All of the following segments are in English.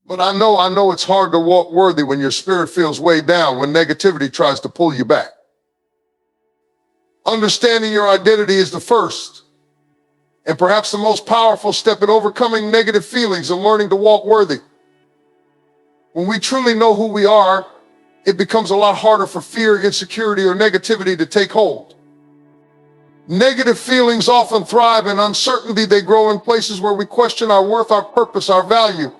But I know it's hard to walk worthy when your spirit feels weighed down, when negativity tries to pull you back. Understanding your identity is the first and perhaps the most powerful step in overcoming negative feelings and learning to walk worthy. When we truly know who we are, it becomes a lot harder for fear, insecurity, or negativity to take hold. Negative feelings often thrive in uncertainty. They grow in places where we question our worth, our purpose, our value.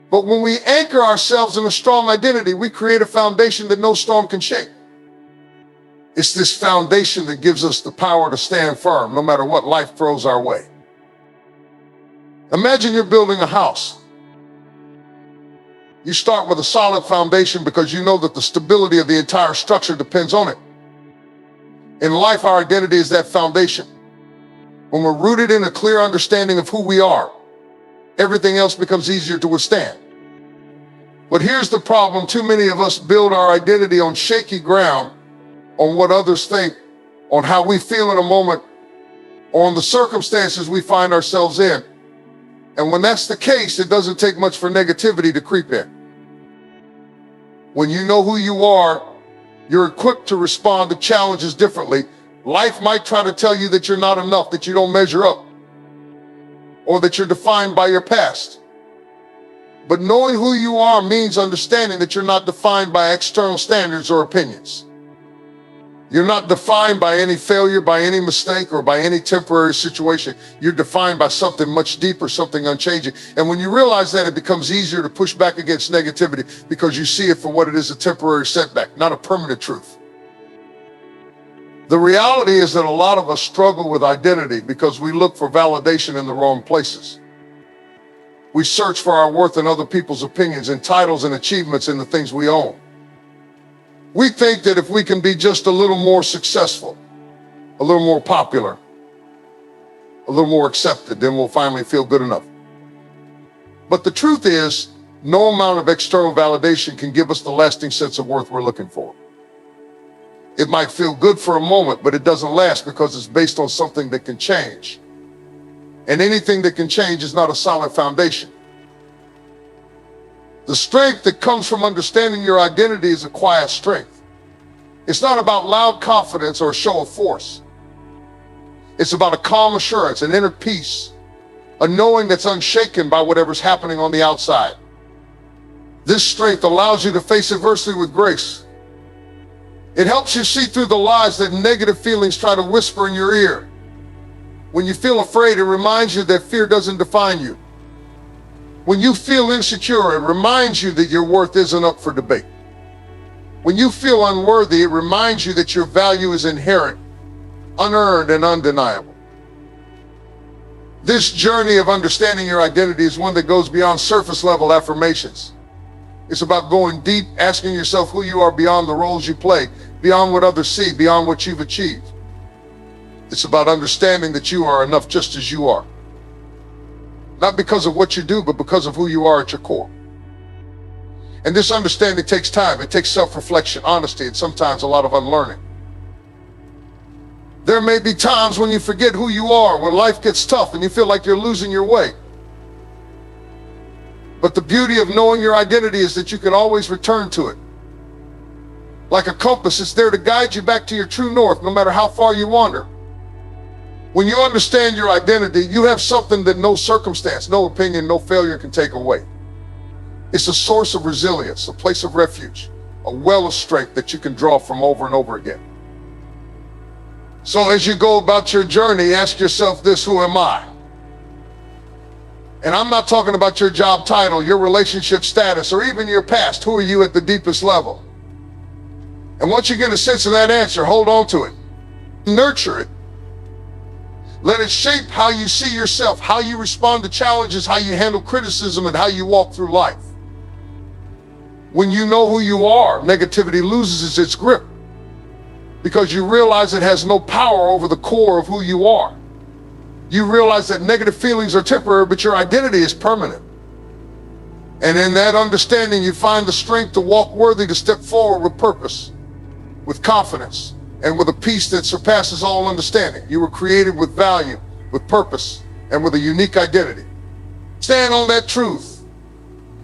But when we anchor ourselves in a strong identity, we create a foundation that no storm can shake. It's this foundation that gives us the power to stand firm no matter what life throws our way. Imagine you're building a house. You start with a solid foundation because you know that the stability of the entire structure depends on it. In life, our identity is that foundation. When we're rooted in a clear understanding of who we are, everything else becomes easier to withstand. But here's the problem. Too many of us build our identity on shaky ground, on what others think, on how we feel in a moment, on the circumstances we find ourselves in. And when that's the case, it doesn't take much for negativity to creep in. When you know who you are, you're equipped to respond to challenges differently. Life might try to tell you that you're not enough, that you don't measure up, or that you're defined by your past. But knowing who you are means understanding that you're not defined by external standards or opinions. You're not defined by any failure, by any mistake, or by any temporary situation. You're defined by something much deeper, something unchanging. And when you realize that, it becomes easier to push back against negativity because you see it for what it is, a temporary setback, not a permanent truth. The reality is that a lot of us struggle with identity because we look for validation in the wrong places. We search for our worth in other people's opinions, in titles and achievements, in the things we own. We think that if we can be just a little more successful, a little more popular, a little more accepted, then we'll finally feel good enough. But the truth is, no amount of external validation can give us the lasting sense of worth we're looking for. It might feel good for a moment, but it doesn't last because it's based on something that can change. And anything that can change is not a solid foundation. The strength that comes from understanding your identity is a quiet strength. It's not about loud confidence or a show of force. It's about a calm assurance, an inner peace, a knowing that's unshaken by whatever's happening on the outside. This strength allows you to face adversity with grace. It helps you see through the lies that negative feelings try to whisper in your ear. When you feel afraid, it reminds you that fear doesn't define you. When you feel insecure, it reminds you that your worth isn't up for debate. When you feel unworthy, it reminds you that your value is inherent, unearned, and undeniable. This journey of understanding your identity is one that goes beyond surface level affirmations. It's about going deep, asking yourself who you are beyond the roles you play, beyond what others see, beyond what you've achieved. It's about understanding that you are enough just as you are. Not because of what you do, but because of who you are at your core. And this understanding takes time. It takes self-reflection, honesty, and sometimes a lot of unlearning. There may be times when you forget who you are, when life gets tough and you feel like you're losing your way. But the beauty of knowing your identity is that you can always return to it. Like a compass, it's there to guide you back to your true north, no matter how far you wander. When you understand your identity, you have something that no circumstance, no opinion, no failure can take away. It's a source of resilience, a place of refuge, a well of strength that you can draw from over and over again. So as you go about your journey, ask yourself this: who am I? And I'm not talking about your job title, your relationship status, or even your past. Who are you at the deepest level? And once you get a sense of that answer, hold on to it. Nurture it. Let it shape how you see yourself, how you respond to challenges, how you handle criticism, and how you walk through life. When you know who you are, negativity loses its grip because you realize it has no power over the core of who you are. You realize that negative feelings are temporary, but your identity is permanent. And in that understanding, you find the strength to walk worthy, to step forward with purpose, with confidence, and with a peace that surpasses all understanding. You were created with value, with purpose, and with a unique identity. Stand on that truth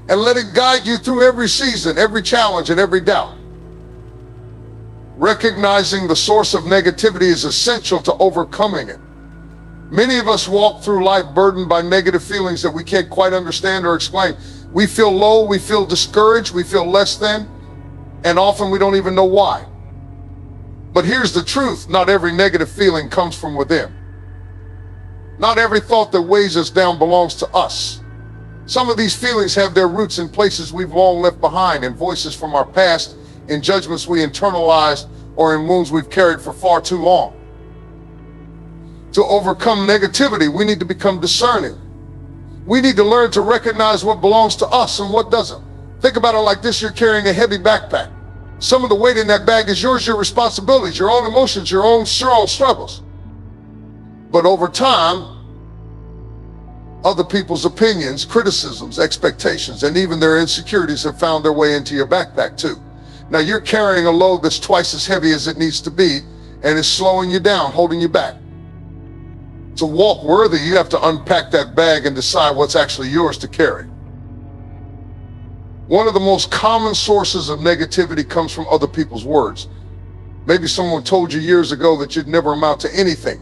and let it guide you through every season, every challenge, and every doubt. Recognizing the source of negativity is essential to overcoming it. Many of us walk through life burdened by negative feelings that we can't quite understand or explain. We feel low, we feel discouraged, we feel less than, and often we don't even know why. But here's the truth: not every negative feeling comes from within. Not every thought that weighs us down belongs to us. Some of these feelings have their roots in places we've long left behind, in voices from our past, in judgments we internalized, or in wounds we've carried for far too long. To overcome negativity, we need to become discerning. We need to learn to recognize what belongs to us and what doesn't. Think about it like this: you're carrying a heavy backpack. Some of the weight in that bag is yours, your responsibilities, your own emotions, your own struggles. But over time, other people's opinions, criticisms, expectations, and even their insecurities have found their way into your backpack too. Now you're carrying a load that's twice as heavy as it needs to be, and it's slowing you down, holding you back. To walk worthy, you have to unpack that bag and decide what's actually yours to carry. One of the most common sources of negativity comes from other people's words. Maybe someone told you years ago that you'd never amount to anything.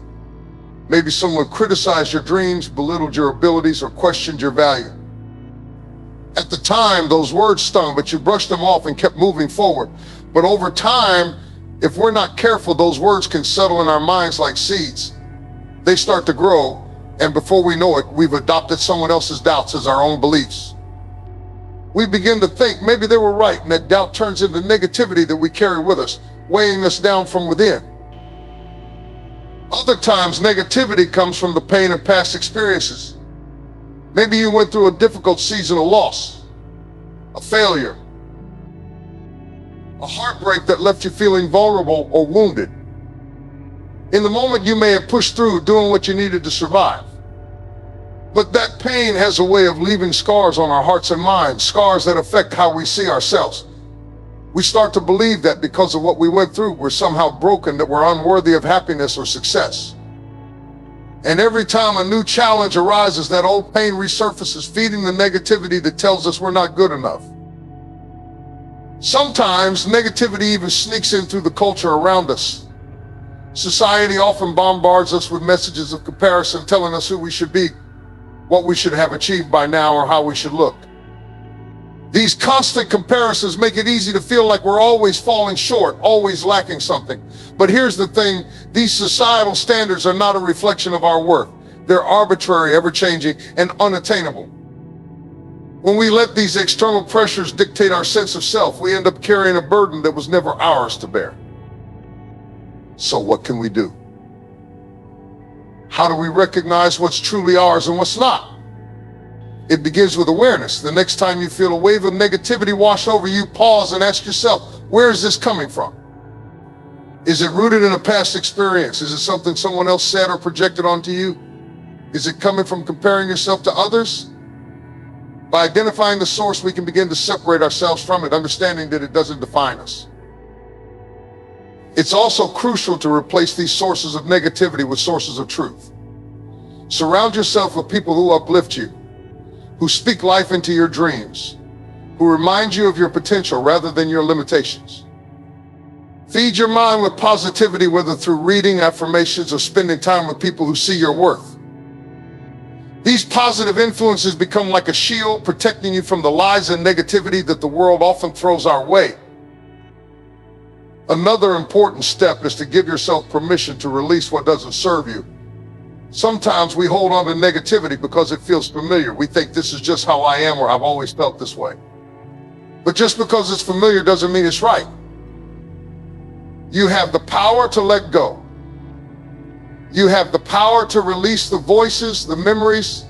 Maybe someone criticized your dreams, belittled your abilities, or questioned your value. At the time, those words stung, but you brushed them off and kept moving forward. But over time, if we're not careful, those words can settle in our minds like seeds. They start to grow, and before we know it, we've adopted someone else's doubts as our own beliefs. We begin to think maybe they were right, and that doubt turns into negativity that we carry with us, weighing us down from within. Other times, negativity comes from the pain of past experiences. Maybe you went through a difficult season of loss, a failure, a heartbreak that left you feeling vulnerable or wounded. In the moment, you may have pushed through, doing what you needed to survive. But that pain has a way of leaving scars on our hearts and minds, scars that affect how we see ourselves. We start to believe that because of what we went through, we're somehow broken, that we're unworthy of happiness or success. And every time a new challenge arises, that old pain resurfaces, feeding the negativity that tells us we're not good enough. Sometimes negativity even sneaks in through the culture around us. Society often bombards us with messages of comparison, telling us who we should be, what we should have achieved by now, or how we should look. These constant comparisons make it easy to feel like we're always falling short, always lacking something. But here's the thing: these societal standards are not a reflection of our worth. They're arbitrary, ever-changing, and unattainable. When we let these external pressures dictate our sense of self, we end up carrying a burden that was never ours to bear. So what can we do? How do we recognize what's truly ours and what's not? It begins with awareness. The next time you feel a wave of negativity wash over you, pause and ask yourself, where is this coming from? Is it rooted in a past experience? Is it something someone else said or projected onto you? Is it coming from comparing yourself to others? By identifying the source, we can begin to separate ourselves from it, understanding that it doesn't define us. It's also crucial to replace these sources of negativity with sources of truth. Surround yourself with people who uplift you, who speak life into your dreams, who remind you of your potential rather than your limitations. Feed your mind with positivity, whether through reading, affirmations, or spending time with people who see your worth. These positive influences become like a shield, protecting you from the lies and negativity that the world often throws our way. Another important step is to give yourself permission to release what doesn't serve you. Sometimes we hold on to negativity because it feels familiar. We think this is just how I am, or I've always felt this way. But just because it's familiar doesn't mean it's right. You have the power to let go. You have the power to release the voices, the memories,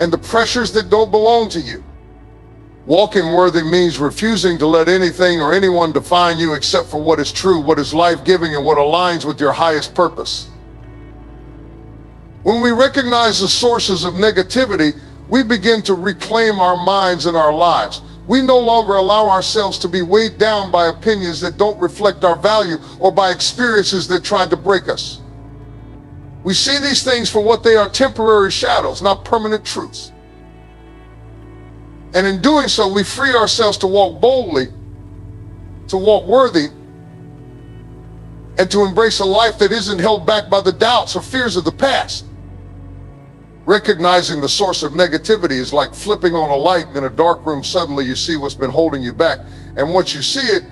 and the pressures that don't belong to you. Walking worthy means refusing to let anything or anyone define you except for what is true, what is life-giving, and what aligns with your highest purpose. When we recognize the sources of negativity, we begin to reclaim our minds and our lives. We no longer allow ourselves to be weighed down by opinions that don't reflect our value, or by experiences that tried to break us. We see these things for what they are: temporary shadows, not permanent truths. And in doing so, we free ourselves to walk boldly, to walk worthy, and to embrace a life that isn't held back by the doubts or fears of the past. Recognizing the source of negativity is like flipping on a light in a dark room. Suddenly you see what's been holding you back. And once you see it,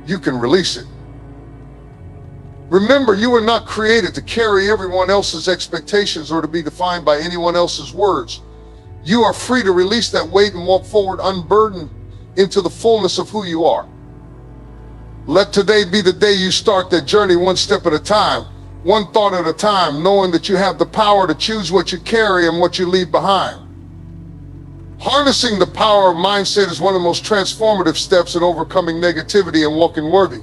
you can release it. Remember, you were not created to carry everyone else's expectations or to be defined by anyone else's words. You are free to release that weight and walk forward unburdened into the fullness of who you are. Let today be the day you start that journey one step at a time, one thought at a time, knowing that you have the power to choose what you carry and what you leave behind. Harnessing the power of mindset is one of the most transformative steps in overcoming negativity and walking worthy.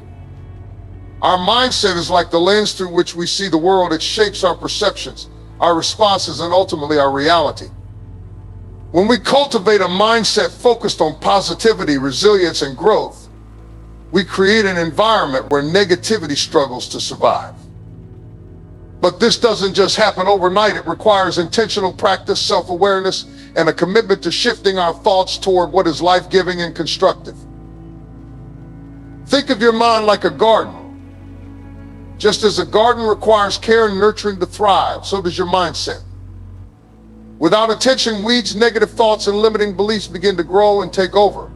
Our mindset is like the lens through which we see the world. It shapes our perceptions, our responses, and ultimately our reality. When we cultivate a mindset focused on positivity, resilience, and growth, we create an environment where negativity struggles to survive. But this doesn't just happen overnight. It requires intentional practice, self-awareness, and a commitment to shifting our thoughts toward what is life-giving and constructive. Think of your mind like a garden. Just as a garden requires care and nurturing to thrive, so does your mindset. Without attention, weeds, negative thoughts, and limiting beliefs begin to grow and take over.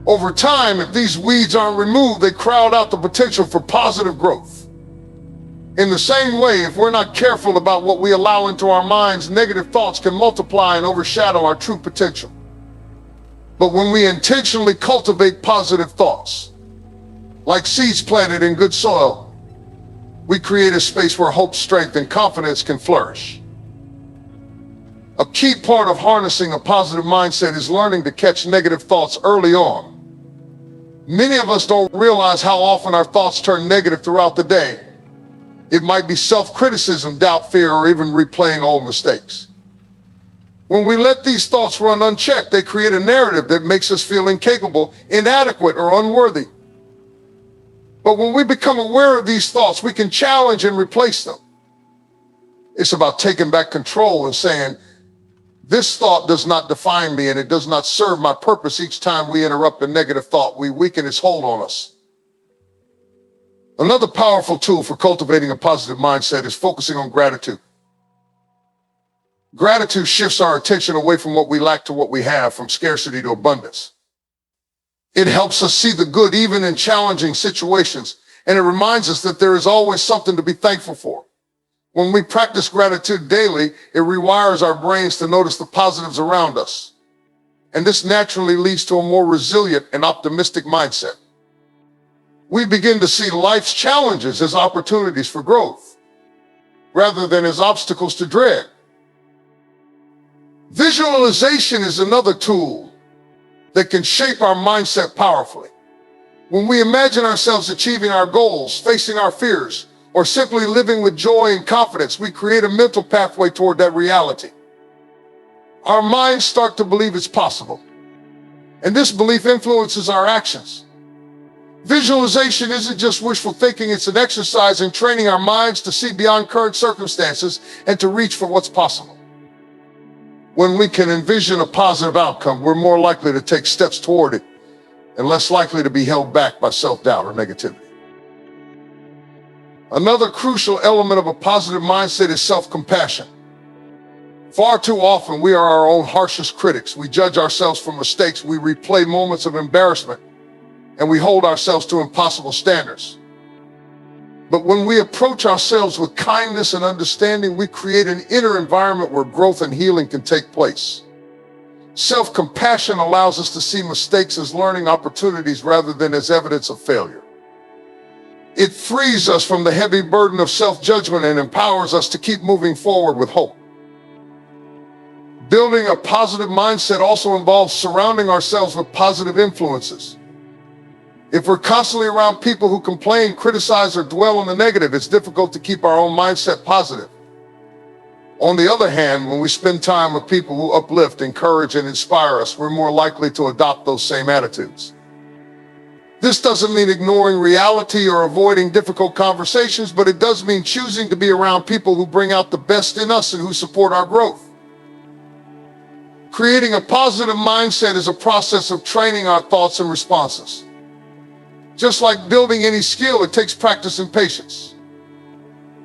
Over time, if these weeds aren't removed, they crowd out the potential for positive growth. In the same way, if we're not careful about what we allow into our minds, negative thoughts can multiply and overshadow our true potential. But when we intentionally cultivate positive thoughts, like seeds planted in good soil, we create a space where hope, strength, and confidence can flourish. A key part of harnessing a positive mindset is learning to catch negative thoughts early on. Many of us don't realize how often our thoughts turn negative throughout the day. It might be self-criticism, doubt, fear, or even replaying old mistakes. When we let these thoughts run unchecked, they create a narrative that makes us feel incapable, inadequate, or unworthy. But when we become aware of these thoughts, we can challenge and replace them. It's about taking back control and saying, this thought does not define me and it does not serve my purpose. Each time we interrupt a negative thought, we weaken its hold on us. Another powerful tool for cultivating a positive mindset is focusing on gratitude. Gratitude shifts our attention away from what we lack to what we have, from scarcity to abundance. It helps us see the good even in challenging situations, and it reminds us that there is always something to be thankful for. When we practice gratitude daily, it rewires our brains to notice the positives around us. And this naturally leads to a more resilient and optimistic mindset. We begin to see life's challenges as opportunities for growth, rather than as obstacles to dread. Visualization is another tool that can shape our mindset powerfully. When we imagine ourselves achieving our goals, facing our fears, or simply living with joy and confidence, we create a mental pathway toward that reality. Our minds start to believe it's possible, and this belief influences our actions. Visualization isn't just wishful thinking, it's an exercise in training our minds to see beyond current circumstances and to reach for what's possible. When we can envision a positive outcome, we're more likely to take steps toward it and less likely to be held back by self-doubt or negativity. Another crucial element of a positive mindset is self-compassion. Far too often, we are our own harshest critics. We judge ourselves for mistakes, we replay moments of embarrassment, and we hold ourselves to impossible standards. But when we approach ourselves with kindness and understanding, we create an inner environment where growth and healing can take place. Self-compassion allows us to see mistakes as learning opportunities rather than as evidence of failure. It frees us from the heavy burden of self-judgment and empowers us to keep moving forward with hope. Building a positive mindset also involves surrounding ourselves with positive influences. If we're constantly around people who complain, criticize, or dwell on the negative, it's difficult to keep our own mindset positive. On the other hand, when we spend time with people who uplift, encourage, and inspire us, we're more likely to adopt those same attitudes. This doesn't mean ignoring reality or avoiding difficult conversations, but it does mean choosing to be around people who bring out the best in us and who support our growth. Creating a positive mindset is a process of training our thoughts and responses. Just like building any skill, it takes practice and patience.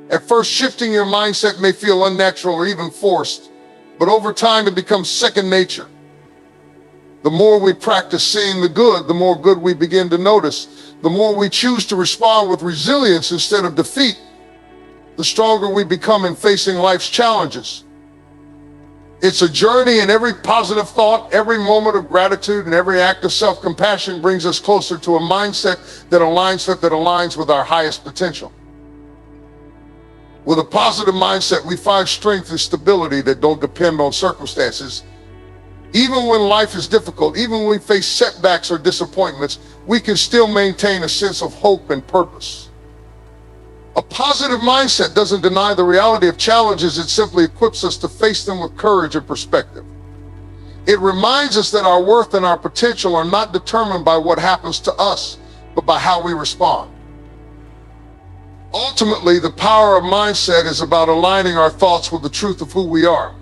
At first, shifting your mindset may feel unnatural or even forced, but over time it becomes second nature. The more we practice seeing the good, the more good we begin to notice. The more we choose to respond with resilience instead of defeat, the stronger we become in facing life's challenges. It's a journey, and every positive thought, every moment of gratitude, and every act of self-compassion brings us closer to a mindset that aligns with our highest potential. With a positive mindset, we find strength and stability that don't depend on circumstances. Even when life is difficult, even when we face setbacks or disappointments, we can still maintain a sense of hope and purpose. A positive mindset doesn't deny the reality of challenges, it simply equips us to face them with courage and perspective. It reminds us that our worth and our potential are not determined by what happens to us, but by how we respond. Ultimately, the power of mindset is about aligning our thoughts with the truth of who we are.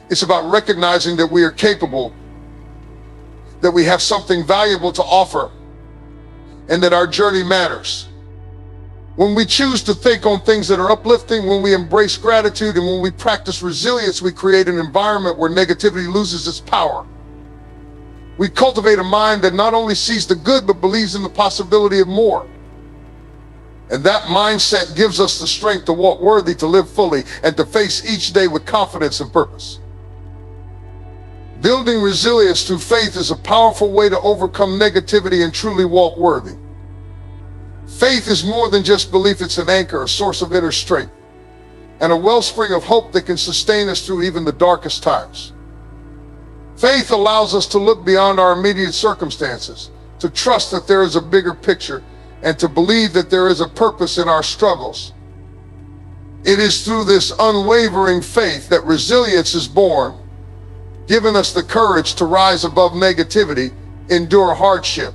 It's about recognizing that we are capable, that we have something valuable to offer, and that our journey matters. When we choose to think on things that are uplifting, when we embrace gratitude, and when we practice resilience, we create an environment where negativity loses its power. We cultivate a mind that not only sees the good, but believes in the possibility of more. And that mindset gives us the strength to walk worthy, to live fully, and to face each day with confidence and purpose. Building resilience through faith is a powerful way to overcome negativity and truly walk worthy. Faith is more than just belief, it's an anchor, a source of inner strength, and a wellspring of hope that can sustain us through even the darkest times. Faith allows us to look beyond our immediate circumstances, to trust that there is a bigger picture, and to believe that there is a purpose in our struggles. It is through this unwavering faith that resilience is born, giving us the courage to rise above negativity, endure hardship,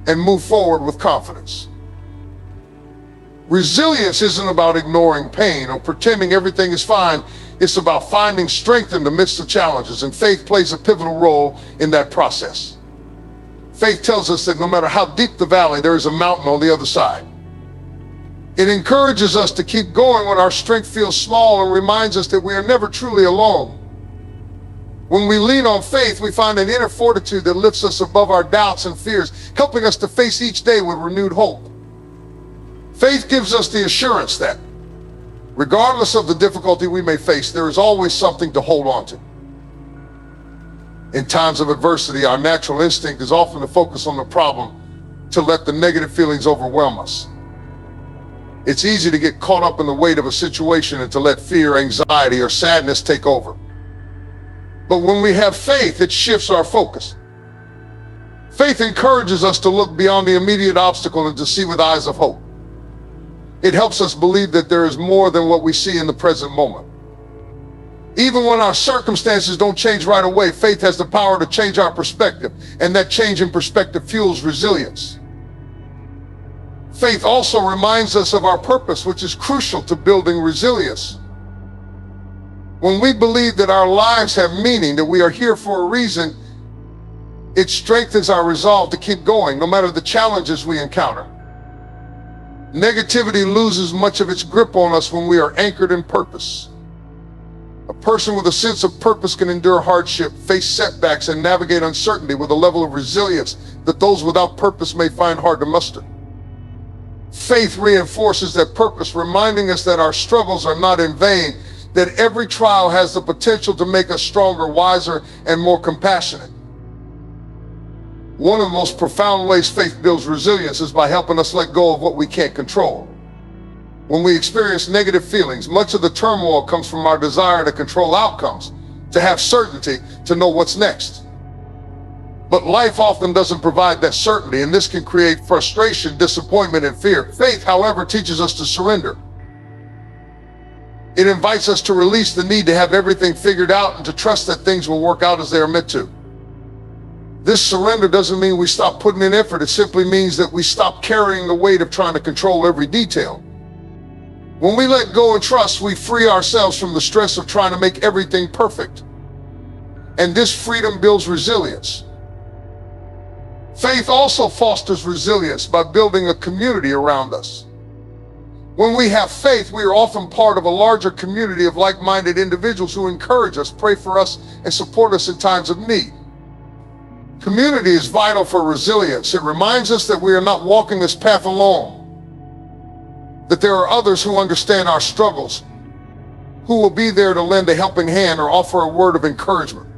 and move forward with confidence. Resilience isn't about ignoring pain or pretending everything is fine. It's about finding strength in the midst of challenges, and faith plays a pivotal role in that process. Faith tells us that no matter how deep the valley, there is a mountain on the other side. It encourages us to keep going when our strength feels small and reminds us that we are never truly alone. When we lean on faith, we find an inner fortitude that lifts us above our doubts and fears, helping us to face each day with renewed hope. Faith gives us the assurance that, regardless of the difficulty we may face, there is always something to hold on to. In times of adversity, our natural instinct is often to focus on the problem, to let the negative feelings overwhelm us. It's easy to get caught up in the weight of a situation and to let fear, anxiety, or sadness take over. But when we have faith, it shifts our focus. Faith encourages us to look beyond the immediate obstacle and to see with eyes of hope. It helps us believe that there is more than what we see in the present moment. Even when our circumstances don't change right away, faith has the power to change our perspective, and that change in perspective fuels resilience. Faith also reminds us of our purpose, which is crucial to building resilience. When we believe that our lives have meaning, that we are here for a reason, it strengthens our resolve to keep going, no matter the challenges we encounter. Negativity loses much of its grip on us when we are anchored in purpose. A person with a sense of purpose can endure hardship, face setbacks, and navigate uncertainty with a level of resilience that those without purpose may find hard to muster. Faith reinforces that purpose, reminding us that our struggles are not in vain, that every trial has the potential to make us stronger, wiser, and more compassionate. One of the most profound ways faith builds resilience is by helping us let go of what we can't control. When we experience negative feelings, much of the turmoil comes from our desire to control outcomes, to have certainty, to know what's next. But life often doesn't provide that certainty, and this can create frustration, disappointment, and fear. Faith, however, teaches us to surrender. It invites us to release the need to have everything figured out and to trust that things will work out as they are meant to. This surrender doesn't mean we stop putting in effort. It simply means that we stop carrying the weight of trying to control every detail. When we let go and trust, we free ourselves from the stress of trying to make everything perfect. And this freedom builds resilience. Faith also fosters resilience by building a community around us. When we have faith, we are often part of a larger community of like-minded individuals who encourage us, pray for us, and support us in times of need. Community is vital for resilience. It reminds us that we are not walking this path alone, that there are others who understand our struggles, who will be there to lend a helping hand or offer a word of encouragement.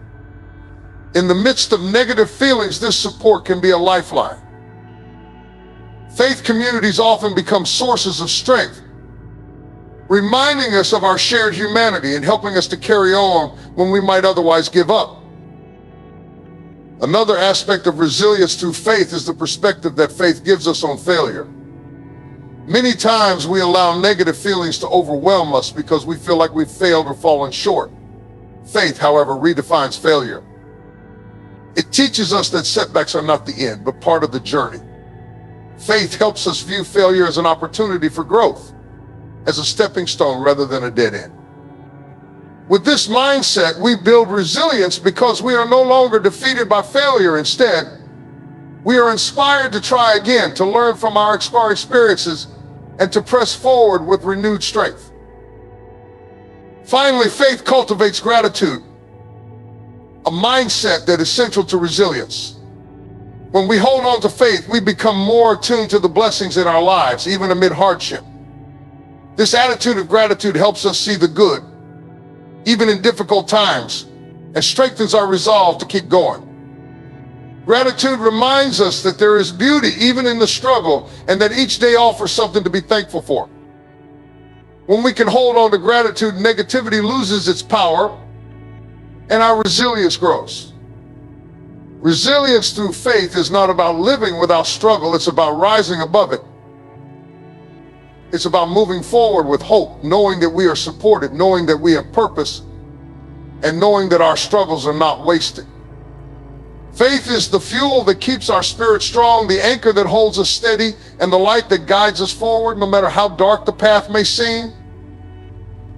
In the midst of negative feelings, this support can be a lifeline. Faith communities often become sources of strength, reminding us of our shared humanity and helping us to carry on when we might otherwise give up. Another aspect of resilience through faith is the perspective that faith gives us on failure. Many times we allow negative feelings to overwhelm us because we feel like we've failed or fallen short. Faith, however, redefines failure. It teaches us that setbacks are not the end, but part of the journey. Faith helps us view failure as an opportunity for growth, as a stepping stone rather than a dead end. With this mindset, we build resilience because we are no longer defeated by failure. Instead, we are inspired to try again, to learn from our experiences, and to press forward with renewed strength. Finally, faith cultivates gratitude, a mindset that is central to resilience. When we hold on to faith, we become more attuned to the blessings in our lives, even amid hardship. This attitude of gratitude helps us see the good, even in difficult times, and strengthens our resolve to keep going. Gratitude reminds us that there is beauty even in the struggle, and that each day offers something to be thankful for. When we can hold on to gratitude, negativity loses its power, and our resilience grows. Resilience through faith is not about living without struggle, it's about rising above it. It's about moving forward with hope, knowing that we are supported, knowing that we have purpose, and knowing that our struggles are not wasted. Faith is the fuel that keeps our spirit strong, the anchor that holds us steady, and the light that guides us forward, no matter how dark the path may seem.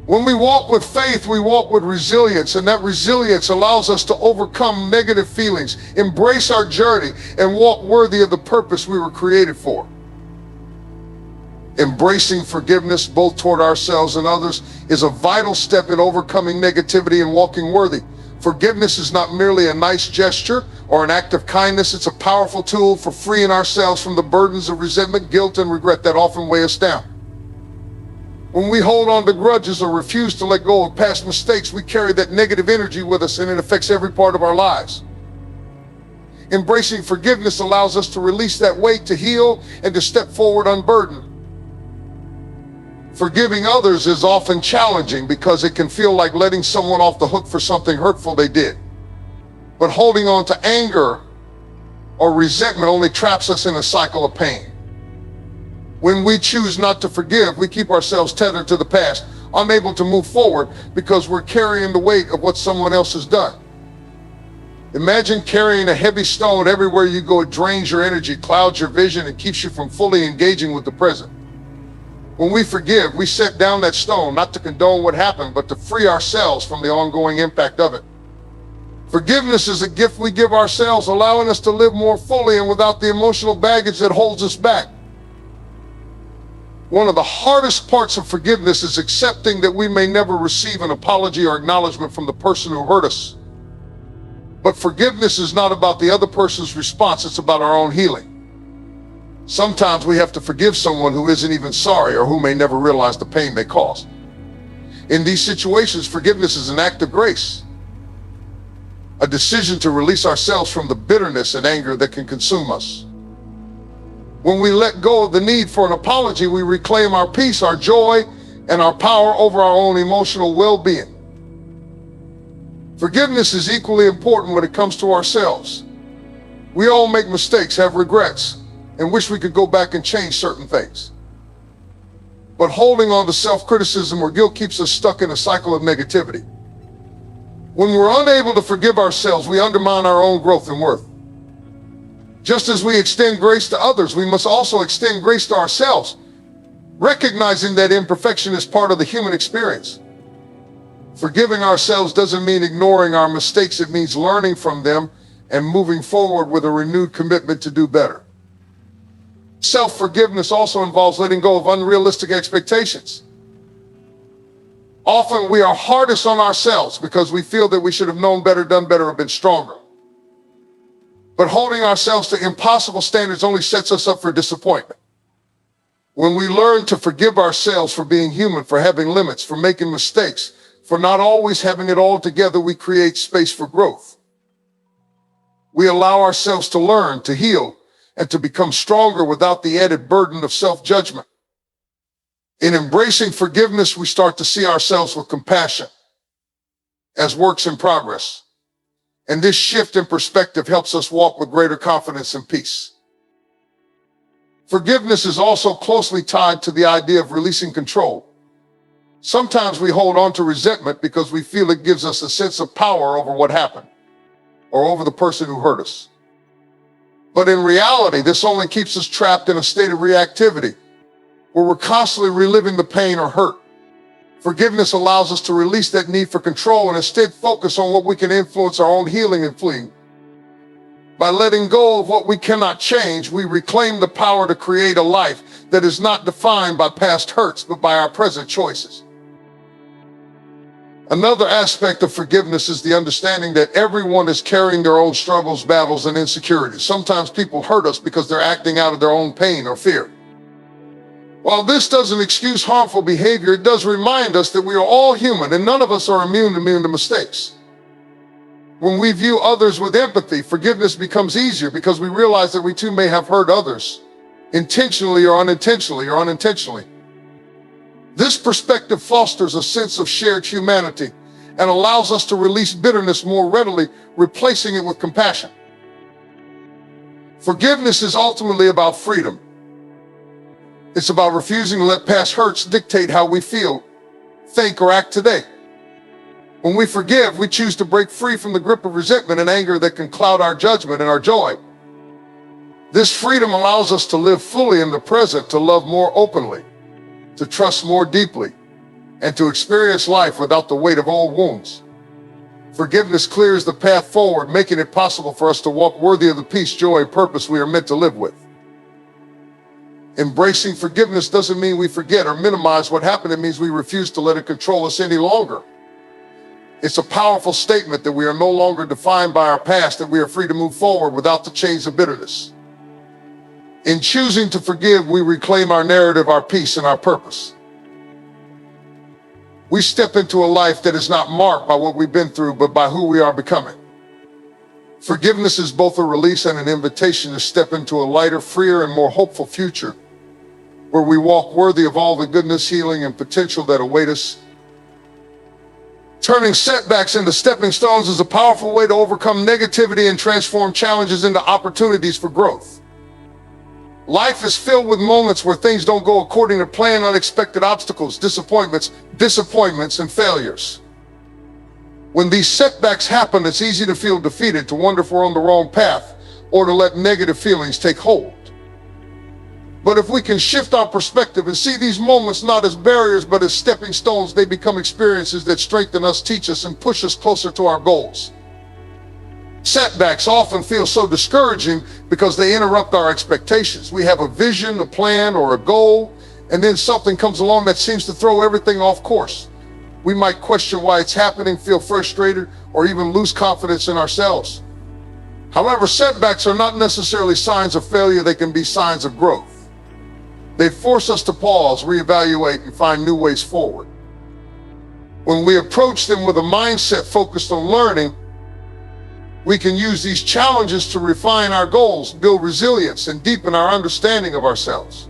When we walk with faith, we walk with resilience, and that resilience allows us to overcome negative feelings, embrace our journey, and walk worthy of the purpose we were created for. Embracing forgiveness, both toward ourselves and others, is a vital step in overcoming negativity and walking worthy. Forgiveness is not merely a nice gesture or an act of kindness. It's a powerful tool for freeing ourselves from the burdens of resentment, guilt, and regret that often weigh us down. When we hold on to grudges or refuse to let go of past mistakes, we carry that negative energy with us, and it affects every part of our lives. Embracing forgiveness allows us to release that weight, to heal, and to step forward unburdened. Forgiving others is often challenging because it can feel like letting someone off the hook for something hurtful they did. But holding on to anger or resentment only traps us in a cycle of pain. When we choose not to forgive, we keep ourselves tethered to the past, unable to move forward because we're carrying the weight of what someone else has done. Imagine carrying a heavy stone everywhere you go. It drains your energy, clouds your vision, and keeps you from fully engaging with the present. When we forgive, we set down that stone, not to condone what happened, but to free ourselves from the ongoing impact of it. Forgiveness is a gift we give ourselves, allowing us to live more fully and without the emotional baggage that holds us back. One of the hardest parts of forgiveness is accepting that we may never receive an apology or acknowledgement from the person who hurt us. But forgiveness is not about the other person's response, it's about our own healing. Sometimes we have to forgive someone who isn't even sorry or who may never realize the pain they caused. In these situations, forgiveness is an act of grace, a decision to release ourselves from the bitterness and anger that can consume us. When we let go of the need for an apology, we reclaim our peace, our joy, and our power over our own emotional well-being. Forgiveness is equally important when it comes to ourselves. We all make mistakes, have regrets, and wish we could go back and change certain things. But holding on to self-criticism or guilt keeps us stuck in a cycle of negativity. When we're unable to forgive ourselves, we undermine our own growth and worth. Just as we extend grace to others, we must also extend grace to ourselves, recognizing that imperfection is part of the human experience. Forgiving ourselves doesn't mean ignoring our mistakes. It means learning from them and moving forward with a renewed commitment to do better. Self-forgiveness also involves letting go of unrealistic expectations. Often we are hardest on ourselves because we feel that we should have known better, done better, or been stronger. But holding ourselves to impossible standards only sets us up for disappointment. When we learn to forgive ourselves for being human, for having limits, for making mistakes, for not always having it all together, we create space for growth. We allow ourselves to learn, to heal, and to become stronger without the added burden of self-judgment. In embracing forgiveness, we start to see ourselves with compassion as works in progress. And this shift in perspective helps us walk with greater confidence and peace. Forgiveness is also closely tied to the idea of releasing control. Sometimes we hold on to resentment because we feel it gives us a sense of power over what happened or over the person who hurt us. But in reality, this only keeps us trapped in a state of reactivity, where we're constantly reliving the pain or hurt. Forgiveness allows us to release that need for control and instead focus on what we can influence our own healing and freeing. By letting go of what we cannot change, we reclaim the power to create a life that is not defined by past hurts, but by our present choices. Another aspect of forgiveness is the understanding that everyone is carrying their own struggles, battles, and insecurities. Sometimes people hurt us because they're acting out of their own pain or fear. While this doesn't excuse harmful behavior, it does remind us that we are all human and none of us are immune to mistakes. When we view others with empathy, forgiveness becomes easier because we realize that we too may have hurt others, intentionally or unintentionally. This perspective fosters a sense of shared humanity and allows us to release bitterness more readily, replacing it with compassion. Forgiveness is ultimately about freedom. It's about refusing to let past hurts dictate how we feel, think, or act today. When we forgive, we choose to break free from the grip of resentment and anger that can cloud our judgment and our joy. This freedom allows us to live fully in the present, to love more openly, to trust more deeply, and to experience life without the weight of old wounds. Forgiveness clears the path forward, making it possible for us to walk worthy of the peace, joy, and purpose we are meant to live with. Embracing forgiveness doesn't mean we forget or minimize what happened. It means we refuse to let it control us any longer. It's a powerful statement that we are no longer defined by our past, that we are free to move forward without the chains of bitterness. In choosing to forgive, we reclaim our narrative, our peace, and our purpose. We step into a life that is not marked by what we've been through, but by who we are becoming. Forgiveness is both a release and an invitation to step into a lighter, freer, and more hopeful future, where we walk worthy of all the goodness, healing, and potential that await us. Turning setbacks into stepping stones is a powerful way to overcome negativity and transform challenges into opportunities for growth. Life is filled with moments where things don't go according to plan, unexpected obstacles, disappointments, and failures. When these setbacks happen, it's easy to feel defeated, to wonder if we're on the wrong path, or to let negative feelings take hold. But if we can shift our perspective and see these moments not as barriers, but as stepping stones, they become experiences that strengthen us, teach us, and push us closer to our goals. Setbacks often feel so discouraging because they interrupt our expectations. We have a vision, a plan, or a goal, and then something comes along that seems to throw everything off course. We might question why it's happening, feel frustrated, or even lose confidence in ourselves. However, setbacks are not necessarily signs of failure. They can be signs of growth. They force us to pause, reevaluate, and find new ways forward. When we approach them with a mindset focused on learning, we can use these challenges to refine our goals, build resilience, and deepen our understanding of ourselves.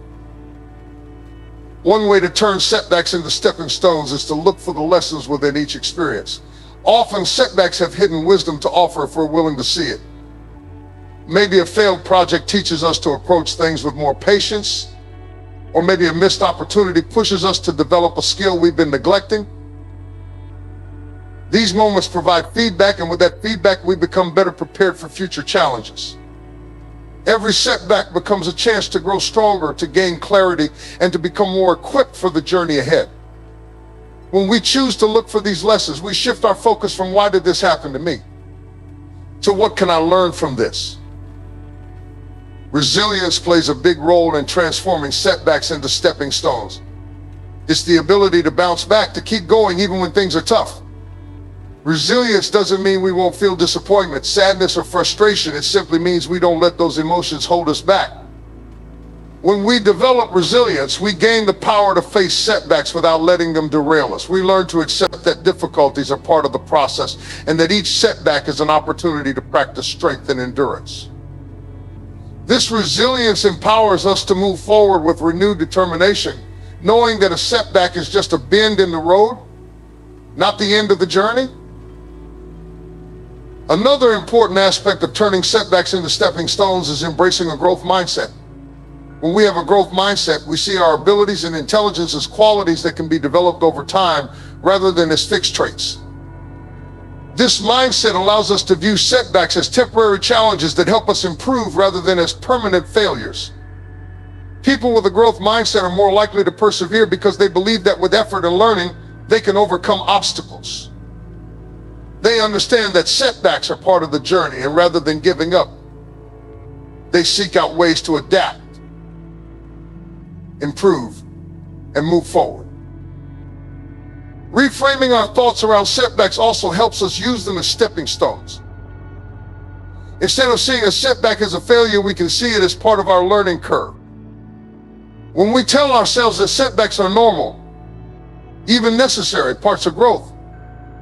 One way to turn setbacks into stepping stones is to look for the lessons within each experience. Often, setbacks have hidden wisdom to offer if we're willing to see it. Maybe a failed project teaches us to approach things with more patience, or maybe a missed opportunity pushes us to develop a skill we've been neglecting. These moments provide feedback, and with that feedback, we become better prepared for future challenges. Every setback becomes a chance to grow stronger, to gain clarity, and to become more equipped for the journey ahead. When we choose to look for these lessons, we shift our focus from why did this happen to me to what can I learn from this? Resilience plays a big role in transforming setbacks into stepping stones. It's the ability to bounce back, to keep going even when things are tough. Resilience doesn't mean we won't feel disappointment, sadness, or frustration. It simply means we don't let those emotions hold us back. When we develop resilience, we gain the power to face setbacks without letting them derail us. We learn to accept that difficulties are part of the process and that each setback is an opportunity to practice strength and endurance. This resilience empowers us to move forward with renewed determination, knowing that a setback is just a bend in the road, not the end of the journey. Another important aspect of turning setbacks into stepping stones is embracing a growth mindset. When we have a growth mindset, we see our abilities and intelligence as qualities that can be developed over time rather than as fixed traits. This mindset allows us to view setbacks as temporary challenges that help us improve rather than as permanent failures. People with a growth mindset are more likely to persevere because they believe that with effort and learning, they can overcome obstacles. They understand that setbacks are part of the journey, and rather than giving up, they seek out ways to adapt, improve, and move forward. Reframing our thoughts around setbacks also helps us use them as stepping stones. Instead of seeing a setback as a failure, we can see it as part of our learning curve. When we tell ourselves that setbacks are normal, even necessary parts of growth,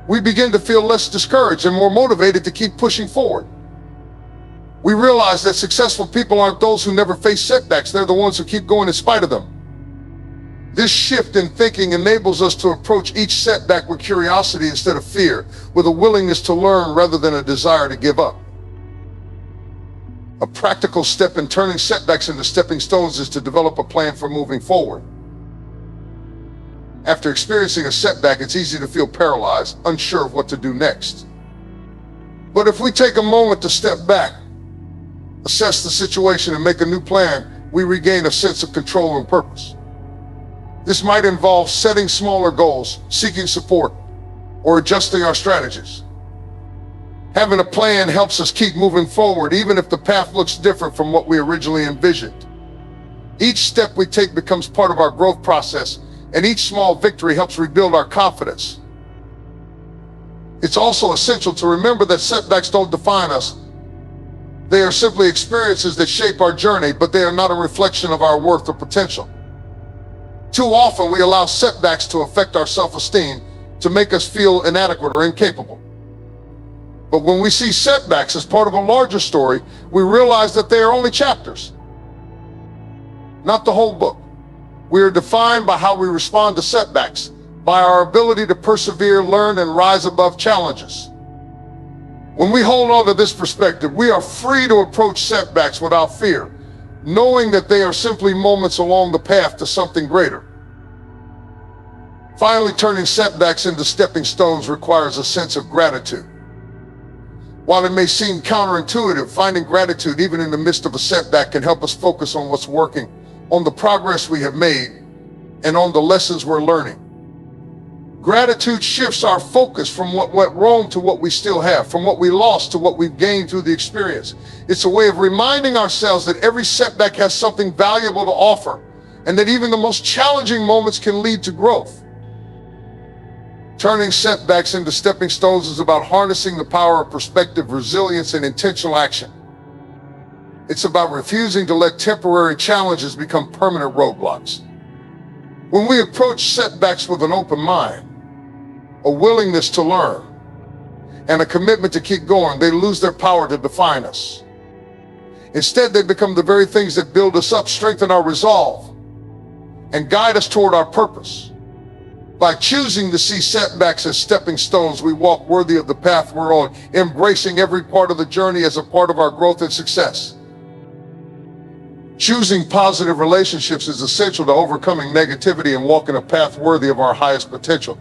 we begin to feel less discouraged and more motivated to keep pushing forward. We realize that successful people aren't those who never face setbacks, they're the ones who keep going in spite of them. This shift in thinking enables us to approach each setback with curiosity instead of fear, with a willingness to learn rather than a desire to give up. A practical step in turning setbacks into stepping stones is to develop a plan for moving forward. After experiencing a setback, it's easy to feel paralyzed, unsure of what to do next. But if we take a moment to step back, assess the situation, and make a new plan, we regain a sense of control and purpose. This might involve setting smaller goals, seeking support, or adjusting our strategies. Having a plan helps us keep moving forward, even if the path looks different from what we originally envisioned. Each step we take becomes part of our growth process, and each small victory helps rebuild our confidence. It's also essential to remember that setbacks don't define us. They are simply experiences that shape our journey, but they are not a reflection of our worth or potential. Too often we allow setbacks to affect our self-esteem, to make us feel inadequate or incapable. But when we see setbacks as part of a larger story, we realize that they are only chapters, not the whole book. We are defined by how we respond to setbacks, by our ability to persevere, learn, and rise above challenges. When we hold on to this perspective, we are free to approach setbacks without fear, knowing that they are simply moments along the path to something greater. Finally, turning setbacks into stepping stones requires a sense of gratitude. While it may seem counterintuitive, finding gratitude even in the midst of a setback can help us focus on what's working, on the progress we have made, and on the lessons we're learning. Gratitude shifts our focus from what went wrong to what we still have, from what we lost to what we've gained through the experience. It's a way of reminding ourselves that every setback has something valuable to offer, and that even the most challenging moments can lead to growth. Turning setbacks into stepping stones is about harnessing the power of perspective, resilience, and intentional action. It's about refusing to let temporary challenges become permanent roadblocks. When we approach setbacks with an open mind, a willingness to learn, and a commitment to keep going, they lose their power to define us. Instead, they become the very things that build us up, strengthen our resolve, and guide us toward our purpose. By choosing to see setbacks as stepping stones, we walk worthy of the path we're on, embracing every part of the journey as a part of our growth and success. Choosing positive relationships is essential to overcoming negativity and walking a path worthy of our highest potential.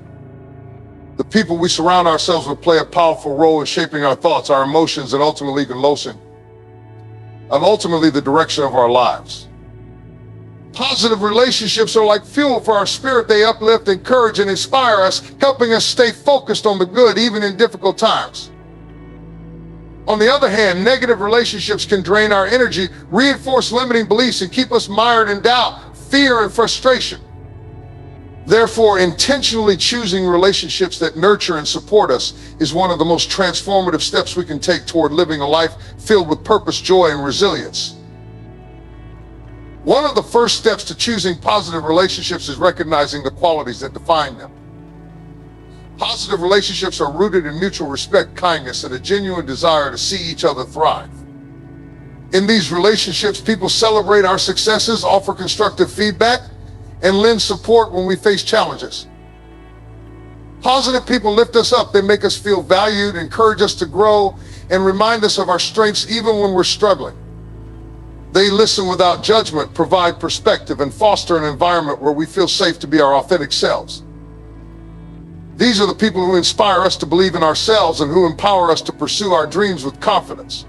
The people we surround ourselves with play a powerful role in shaping our thoughts, our emotions, and ultimately the direction of our lives. Positive relationships are like fuel for our spirit. They uplift, encourage, and inspire us, helping us stay focused on the good even in difficult times. On the other hand, negative relationships can drain our energy, reinforce limiting beliefs, and keep us mired in doubt, fear, and frustration. Therefore, intentionally choosing relationships that nurture and support us is one of the most transformative steps we can take toward living a life filled with purpose, joy, and resilience. One of the first steps to choosing positive relationships is recognizing the qualities that define them. Positive relationships are rooted in mutual respect, kindness, and a genuine desire to see each other thrive. In these relationships, people celebrate our successes, offer constructive feedback, and lend support when we face challenges. Positive people lift us up. They make us feel valued, encourage us to grow, and remind us of our strengths even when we're struggling. They listen without judgment, provide perspective, and foster an environment where we feel safe to be our authentic selves. These are the people who inspire us to believe in ourselves and who empower us to pursue our dreams with confidence.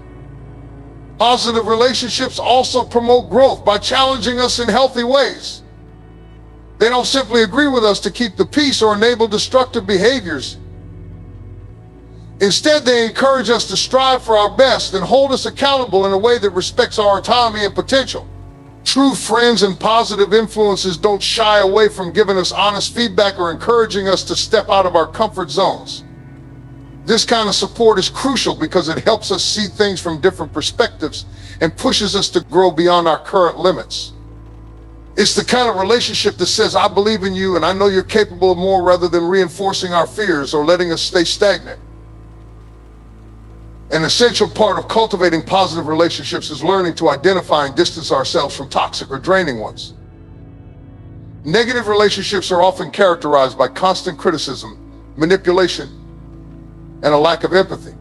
Positive relationships also promote growth by challenging us in healthy ways. They don't simply agree with us to keep the peace or enable destructive behaviors. Instead, they encourage us to strive for our best and hold us accountable in a way that respects our autonomy and potential. True friends and positive influences don't shy away from giving us honest feedback or encouraging us to step out of our comfort zones. This kind of support is crucial because it helps us see things from different perspectives and pushes us to grow beyond our current limits. It's the kind of relationship that says, I believe in you and I know you're capable of more, rather than reinforcing our fears or letting us stay stagnant. An essential part of cultivating positive relationships is learning to identify and distance ourselves from toxic or draining ones. Negative relationships are often characterized by constant criticism, manipulation, and a lack of empathy.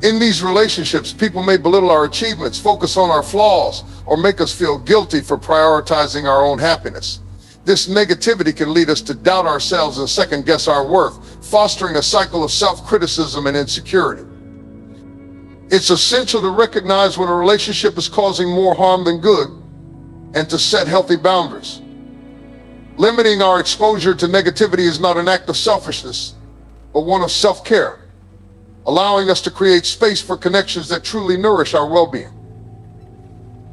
In these relationships, people may belittle our achievements, focus on our flaws, or make us feel guilty for prioritizing our own happiness. This negativity can lead us to doubt ourselves and second-guess our worth, fostering a cycle of self-criticism and insecurity. It's essential to recognize when a relationship is causing more harm than good and to set healthy boundaries. Limiting our exposure to negativity is not an act of selfishness, but one of self-care, allowing us to create space for connections that truly nourish our well-being.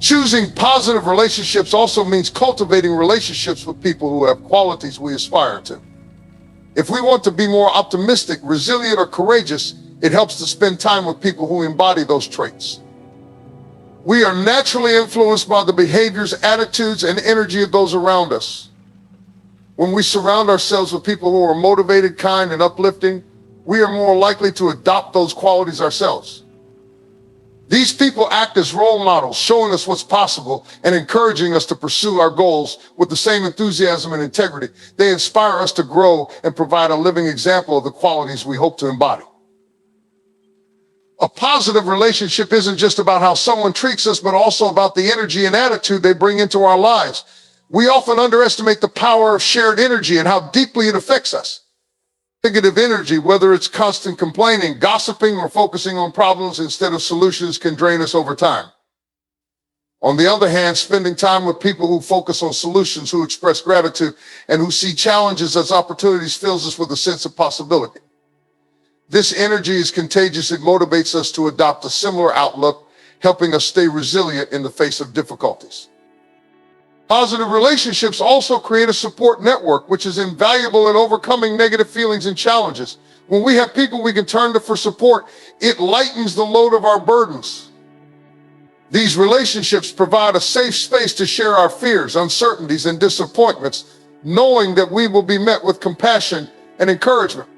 Choosing positive relationships also means cultivating relationships with people who have qualities we aspire to. If we want to be more optimistic, resilient, or courageous, it helps to spend time with people who embody those traits. We are naturally influenced by the behaviors, attitudes, and energy of those around us. When we surround ourselves with people who are motivated, kind, and uplifting, we are more likely to adopt those qualities ourselves. These people act as role models, showing us what's possible and encouraging us to pursue our goals with the same enthusiasm and integrity. They inspire us to grow and provide a living example of the qualities we hope to embody. A positive relationship isn't just about how someone treats us, but also about the energy and attitude they bring into our lives. We often underestimate the power of shared energy and how deeply it affects us. Negative energy, whether it's constant complaining, gossiping, or focusing on problems instead of solutions, can drain us over time. On the other hand, spending time with people who focus on solutions, who express gratitude, and who see challenges as opportunities fills us with a sense of possibility. This energy is contagious. It motivates us to adopt a similar outlook, helping us stay resilient in the face of difficulties. Positive relationships also create a support network, which is invaluable in overcoming negative feelings and challenges. When we have people we can turn to for support, it lightens the load of our burdens. These relationships provide a safe space to share our fears, uncertainties, and disappointments, knowing that we will be met with compassion and encouragement.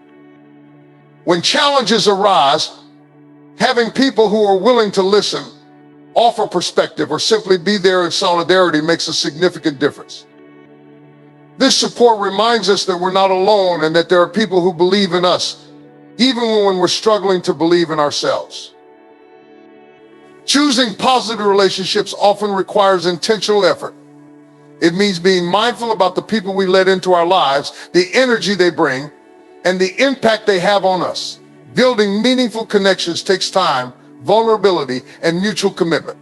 When challenges arise, having people who are willing to listen, offer perspective, or simply be there in solidarity makes a significant difference. This support reminds us that we're not alone and that there are people who believe in us, even when we're struggling to believe in ourselves. Choosing positive relationships often requires intentional effort. It means being mindful about the people we let into our lives, the energy they bring, and the impact they have on us. Building meaningful connections takes time, vulnerability, and mutual commitment.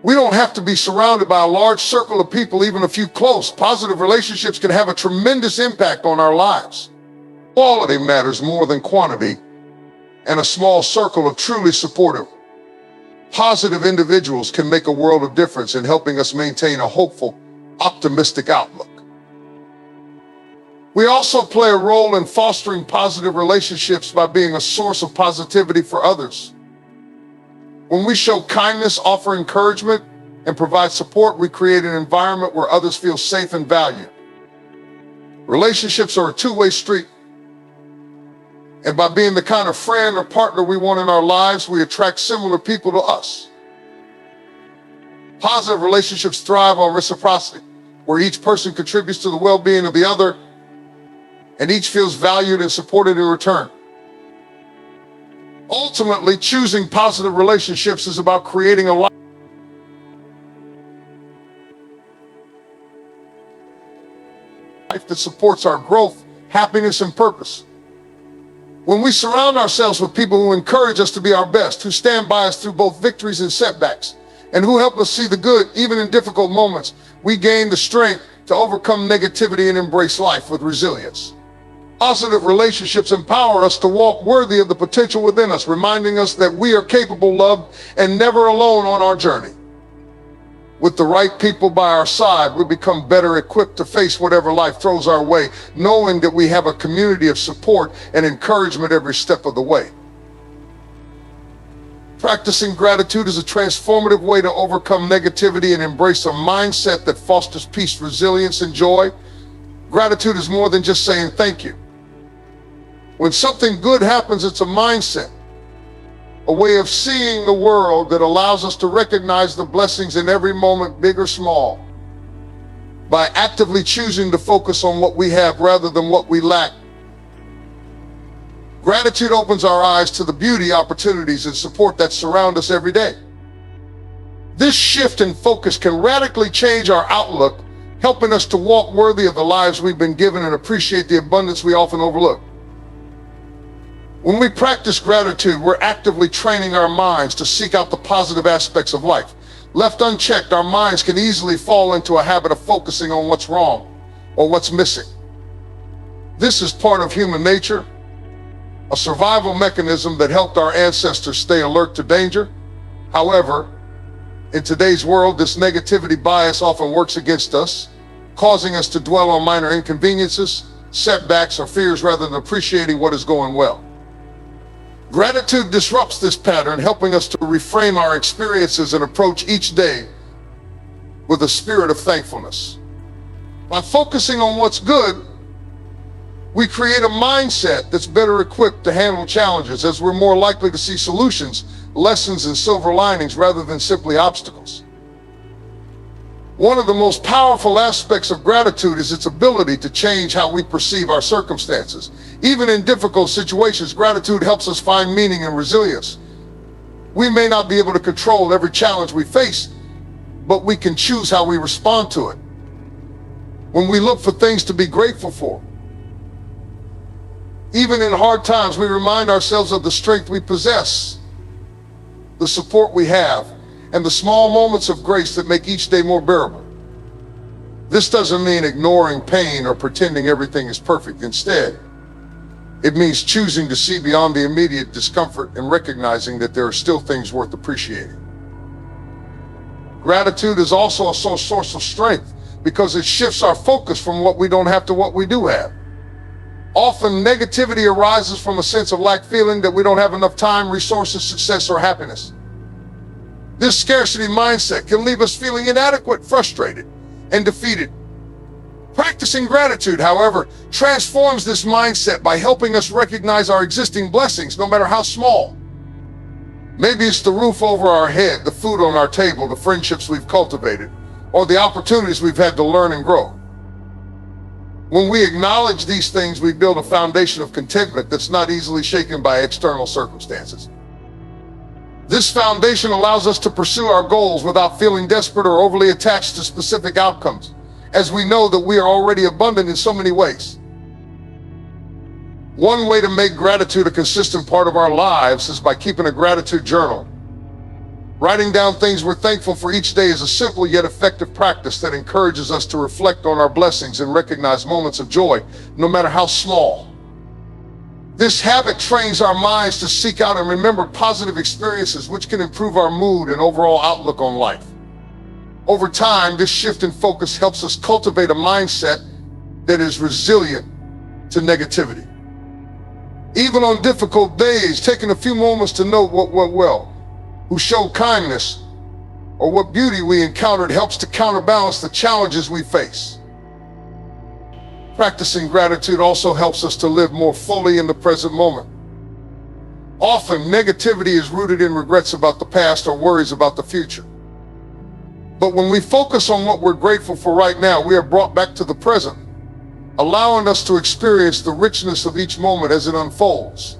We don't have to be surrounded by a large circle of people, even a few close. Positive relationships can have a tremendous impact on our lives. Quality matters more than quantity, and a small circle of truly supportive, positive individuals can make a world of difference in helping us maintain a hopeful, optimistic outlook. We also play a role in fostering positive relationships by being a source of positivity for others. When we show kindness, offer encouragement, and provide support, we create an environment where others feel safe and valued. Relationships are a two-way street, and by being the kind of friend or partner we want in our lives, we attract similar people to us. Positive relationships thrive on reciprocity, where each person contributes to the well-being of the other, and each feels valued and supported in return. Ultimately, choosing positive relationships is about creating a life that supports our growth, happiness, and purpose. When we surround ourselves with people who encourage us to be our best, who stand by us through both victories and setbacks, and who help us see the good even in difficult moments, we gain the strength to overcome negativity and embrace life with resilience. Positive relationships empower us to walk worthy of the potential within us, reminding us that we are capable, loved, and never alone on our journey. With the right people by our side, we become better equipped to face whatever life throws our way, knowing that we have a community of support and encouragement every step of the way. Practicing gratitude is a transformative way to overcome negativity and embrace a mindset that fosters peace, resilience, and joy. Gratitude is more than just saying thank you. When something good happens, it's a mindset, a way of seeing the world that allows us to recognize the blessings in every moment, big or small. By actively choosing to focus on what we have rather than what we lack, gratitude opens our eyes to the beauty, opportunities, and support that surround us every day. This shift in focus can radically change our outlook, helping us to walk worthy of the lives we've been given and appreciate the abundance we often overlook. When we practice gratitude, we're actively training our minds to seek out the positive aspects of life. Left unchecked, our minds can easily fall into a habit of focusing on what's wrong or what's missing. This is part of human nature, a survival mechanism that helped our ancestors stay alert to danger. However, in today's world, this negativity bias often works against us, causing us to dwell on minor inconveniences, setbacks, or fears rather than appreciating what is going well. Gratitude disrupts this pattern, helping us to reframe our experiences and approach each day with a spirit of thankfulness. By focusing on what's good, we create a mindset that's better equipped to handle challenges, as we're more likely to see solutions, lessons, and silver linings rather than simply obstacles. One of the most powerful aspects of gratitude is its ability to change how we perceive our circumstances. Even in difficult situations, gratitude helps us find meaning and resilience. We may not be able to control every challenge we face, but we can choose how we respond to it. When we look for things to be grateful for, even in hard times, we remind ourselves of the strength we possess, the support we have, and the small moments of grace that make each day more bearable. This doesn't mean ignoring pain or pretending everything is perfect. Instead, it means choosing to see beyond the immediate discomfort and recognizing that there are still things worth appreciating. Gratitude is also a source of strength because it shifts our focus from what we don't have to what we do have. Often, negativity arises from a sense of lack, feeling that we don't have enough time, resources, success, or happiness. This scarcity mindset can leave us feeling inadequate, frustrated, and defeated. Practicing gratitude, however, transforms this mindset by helping us recognize our existing blessings, no matter how small. Maybe it's the roof over our head, the food on our table, the friendships we've cultivated, or the opportunities we've had to learn and grow. When we acknowledge these things, we build a foundation of contentment that's not easily shaken by external circumstances. This foundation allows us to pursue our goals without feeling desperate or overly attached to specific outcomes, as we know that we are already abundant in so many ways. One way to make gratitude a consistent part of our lives is by keeping a gratitude journal. Writing down things we're thankful for each day is a simple yet effective practice that encourages us to reflect on our blessings and recognize moments of joy, no matter how small. This habit trains our minds to seek out and remember positive experiences, which can improve our mood and overall outlook on life. Over time, this shift in focus helps us cultivate a mindset that is resilient to negativity. Even on difficult days, taking a few moments to note what went well, who showed kindness, or what beauty we encountered helps to counterbalance the challenges we face. Practicing gratitude also helps us to live more fully in the present moment. Often, negativity is rooted in regrets about the past or worries about the future. But when we focus on what we're grateful for right now, we are brought back to the present, allowing us to experience the richness of each moment as it unfolds.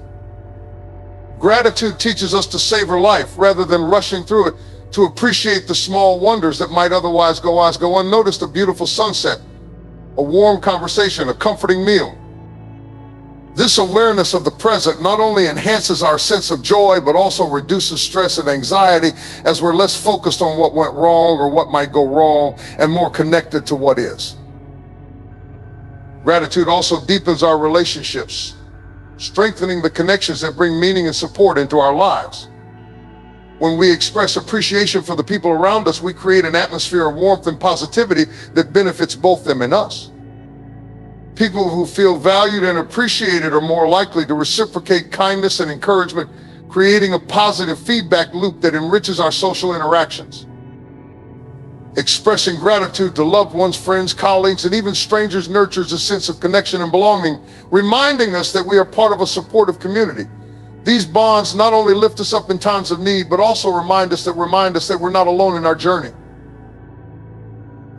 Gratitude teaches us to savor life rather than rushing through it, to appreciate the small wonders that might otherwise go unnoticed: a beautiful sunset, a warm conversation, a comforting meal. This awareness of the present not only enhances our sense of joy, but also reduces stress and anxiety, as we're less focused on what went wrong or what might go wrong and more connected to what is. Gratitude also deepens our relationships, strengthening the connections that bring meaning and support into our lives. When we express appreciation for the people around us, we create an atmosphere of warmth and positivity that benefits both them and us. People who feel valued and appreciated are more likely to reciprocate kindness and encouragement, creating a positive feedback loop that enriches our social interactions. Expressing gratitude to loved ones, friends, colleagues, and even strangers nurtures a sense of connection and belonging, reminding us that we are part of a supportive community. These bonds not only lift us up in times of need, but also remind us that we're not alone in our journey.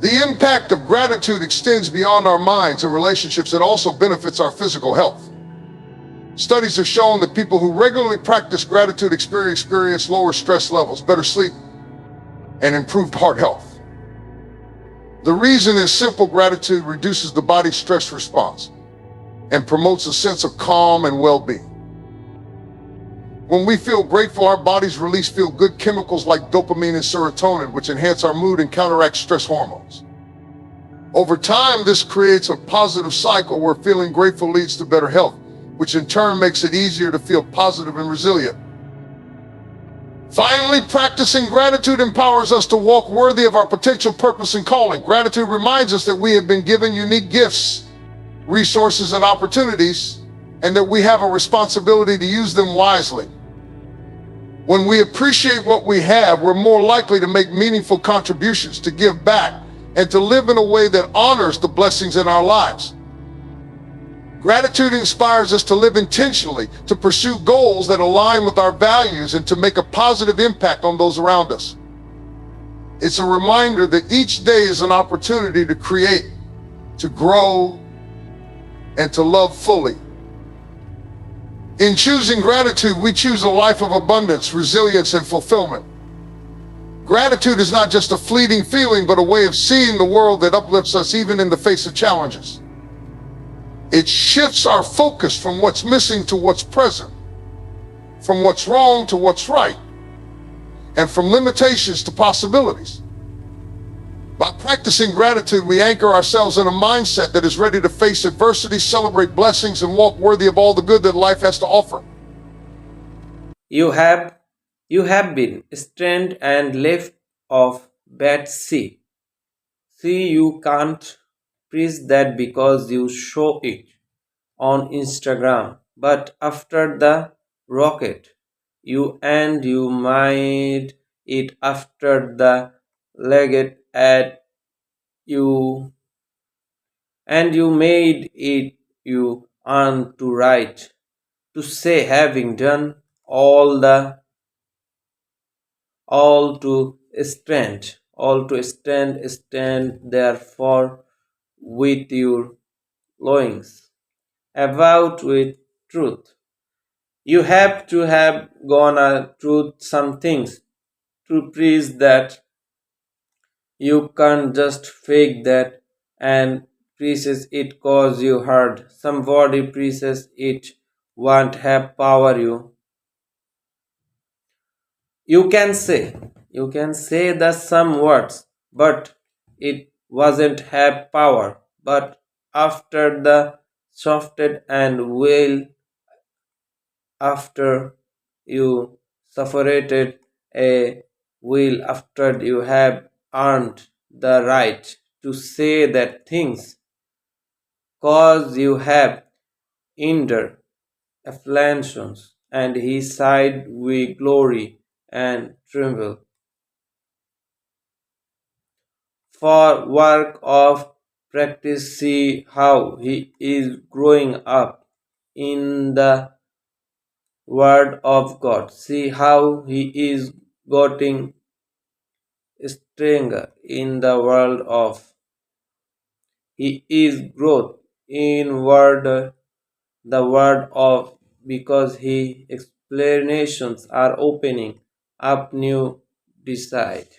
The impact of gratitude extends beyond our minds and relationships. It also benefits our physical health. Studies have shown that people who regularly practice gratitude experience lower stress levels, better sleep, and improved heart health. The reason is simple: gratitude reduces the body's stress response and promotes a sense of calm and well-being. When we feel grateful, our bodies release feel-good chemicals like dopamine and serotonin, which enhance our mood and counteract stress hormones. Over time, this creates a positive cycle where feeling grateful leads to better health, which in turn makes it easier to feel positive and resilient. Finally, practicing gratitude empowers us to walk worthy of our potential purpose and calling. Gratitude reminds us that we have been given unique gifts, resources, and opportunities, and that we have a responsibility to use them wisely. When we appreciate what we have, we're more likely to make meaningful contributions, to give back, and to live in a way that honors the blessings in our lives. Gratitude inspires us to live intentionally, to pursue goals that align with our values, and to make a positive impact on those around us. It's a reminder that each day is an opportunity to create, to grow, and to love fully. In choosing gratitude, we choose a life of abundance, resilience, and fulfillment. Gratitude is not just a fleeting feeling, but a way of seeing the world that uplifts us even in the face of challenges. It shifts our focus from what's missing to what's present, from what's wrong to what's right, and from limitations to possibilities. By practicing gratitude, we anchor ourselves in a mindset that is ready to face adversity, celebrate blessings, and walk worthy of all the good that life has to offer. You have you have been stranded and left of bad sea. See, you can't preach that because you show it on Instagram. But after the rocket, you made it after the legate at you and you made it you earn to write to say having done all to stand therefore with your loins about with truth. You have to have gone through some things to preach that. You can't just fake that and preaches it cause you heard. Somebody preaches it won't have power you. You can say You can say the some words, but it wasn't have power. But after the softened and well, after you separated a will, after you have earned the right to say that things, cause you have endured afflictions, and he sighed with glory and tremble. For work of practice, see how he is growing up in the word of God. See how he is getting stronger in the world of he is growth in word the word of because he explanations are opening up new decide.